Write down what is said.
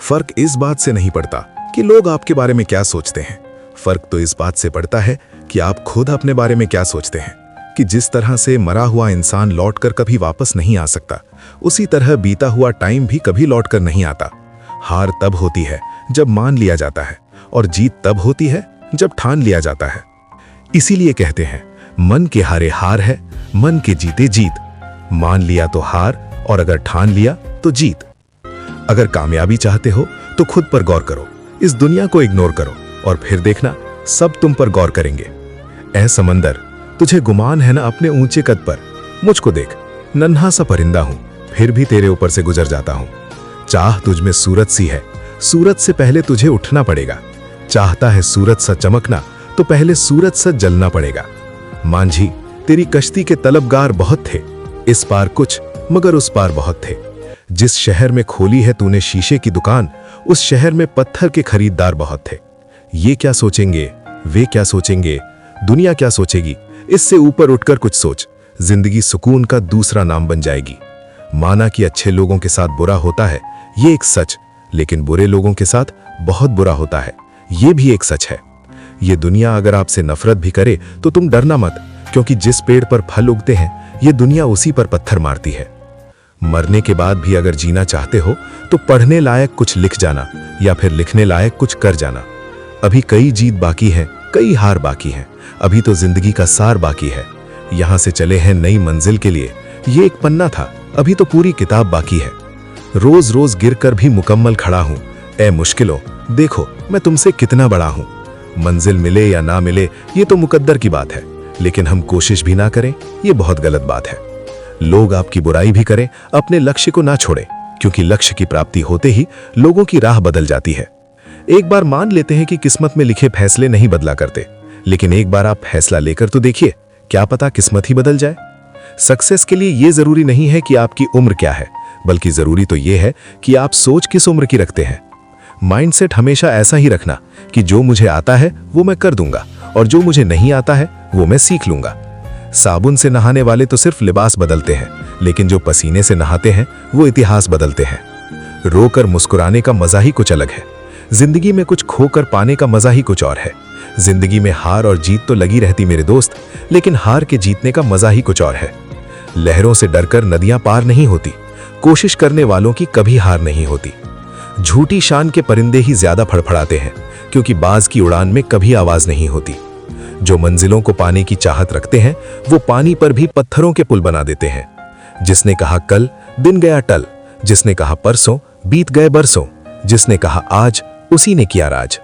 फर्क इस बात से नहीं पड़ता कि लोग आपके बारे में क्या सोचते हैं, फर्क तो इस बात से पड़ता है कि आप खुद अपने बारे में क्या सोचते हैं। कि जिस तरह से मरा हुआ इंसान लौटकर कभी वापस नहीं आ सकता, उसी तरह बीता हुआ टाइम भी कभी लौटकर नहीं आता। हार तब होती है जब मान लिया जाता है, और जीत तब होती है जब ठान लिया जाता है। इसीलिए कहते हैं, मन के हारे हार है, मन के जीते जीत। मान लिया तो हार, और अगर ठान लिया तो जीत। अगर कामयाबी चाहते हो तो खुद पर गौर करो, इस दुनिया को इग्नोर करो, और फिर देखना सब तुम पर गौर करेंगे। ऐ समंदर, तुझे गुमान है ना अपने ऊंचे कद पर, मुझको देख, नन्हा सा परिंदा हूं, फिर भी तेरे ऊपर से गुजर जाता हूं। चाह तुझ में सूरज सी है, सूरज से पहले तुझे उठना पड़ेगा। चाहता है सूरज सा चमकना, तो पहले सूरज सा जलना पड़ेगा। मांझी, तेरी कश्ती के तलबगार बहुत थे, इस पार कुछ मगर उस पार बहुत थे। जिस शहर में खोली है तूने शीशे की दुकान, उस शहर में पत्थर के खरीदार बहुत थे। ये क्या सोचेंगे, वे क्या सोचेंगे, दुनिया क्या सोचेगी, इससे ऊपर उठकर कुछ सोच। जिंदगी सुकून का दूसरा नाम बन जाएगी। माना कि अच्छे लोगों के साथ बुरा होता है, ये एक सच, लेकिन बुरे लोगों के साथ बहुत बुरा होता है, ये भी एक सच है। ये दुनिया अगर आपसे नफरत भी करे तो तुम डरना मत, क्योंकि जिस पेड़ पर फल उगते हैं, ये दुनिया उसी पर पत्थर मारती है। मरने के बाद भी अगर जीना चाहते हो तो पढ़ने लायक कुछ लिख जाना, या फिर लिखने लायक कुछ कर जाना। अभी कई जीत बाकी हैं, कई हार बाकी हैं, अभी तो जिंदगी का सार बाकी है। यहां से चले हैं नई मंजिल के लिए, ये एक पन्ना था, अभी तो पूरी किताब बाकी है। रोज रोज गिरकर भी मुकम्मल खड़ा हूं, ए मुश्किलों देखो मैं तुमसे कितना बड़ा हूं। मंजिल मिले या ना मिले ये तो मुकद्दर की बात है, लेकिन हम कोशिश भी ना करें ये बहुत गलत बात है। लोग आपकी बुराई भी करें, अपने लक्ष्य को ना छोड़ें, क्योंकि लक्ष्य की प्राप्ति होते ही लोगों की राह बदल जाती है। एक बार मान लेते हैं कि किस्मत में लिखे फैसले नहीं बदला करते, लेकिन एक बार आप फैसला लेकर तो देखिए, क्या पता किस्मत ही बदल जाए। सक्सेस के लिए यह जरूरी नहीं है कि आपकी उम्र क्या है, बल्कि जरूरी तो यह है कि आप सोच किस उम्र की रखते हैं। माइंडसेट हमेशा ऐसा ही रखना कि जो मुझे आता है वो मैं कर दूंगा, और जो मुझे नहीं आता है वो मैं सीख लूंगा। साबुन से नहाने वाले तो सिर्फ लिबास बदलते हैं, लेकिन जो पसीने से नहाते हैं वो इतिहास बदलते हैं। रोकर मुस्कुराने का मजा ही कुछ अलग है, जिंदगी में कुछ खोकर पाने का मजा ही कुछ और है। जिंदगी में हार और जीत तो लगी रहती मेरे दोस्त, लेकिन हार के जीतने का मजा ही कुछ और है। लहरों से डरकर नदियां पार नहीं होती, कोशिश करने वालों की कभी हार नहीं होती। झूठी शान के परिंदे ही ज्यादा फड़फड़ाते हैं, क्योंकि बाज की उड़ान में कभी आवाज नहीं होती। जो मंजिलों को पाने की चाहत रखते हैं, वो पानी पर भी पत्थरों के पुल बना देते हैं। जिसने कहा कल, दिन गया टल, जिसने कहा परसों, बीत गए बरसों, जिसने कहा आज, उसी ने किया राज।